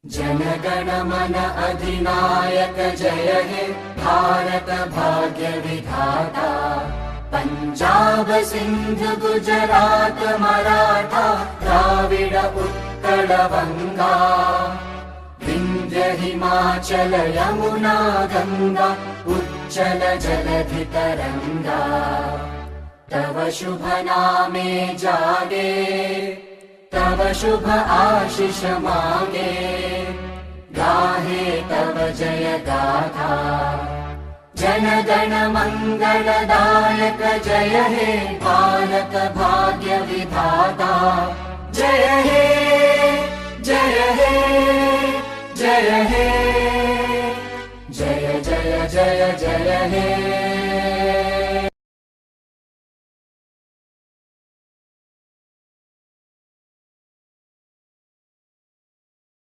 जनगण मन अधिनायक जय हे भारत भाग्य विधाता। पंजाब सिंध गुजरात मराठा द्राविड उत्कल बंगा। विंध्य हिमाचल यमुना गंगा उच्चल जलधि तरंगा। तव शुभ नामे जागे तव शुभ आशीष मांगे। गाहे तव जय गाथा जनगण मंगलदायक जय हे भारत भाग्य विधाता। जय हे जय हे जय हे जय जय जय जय हे।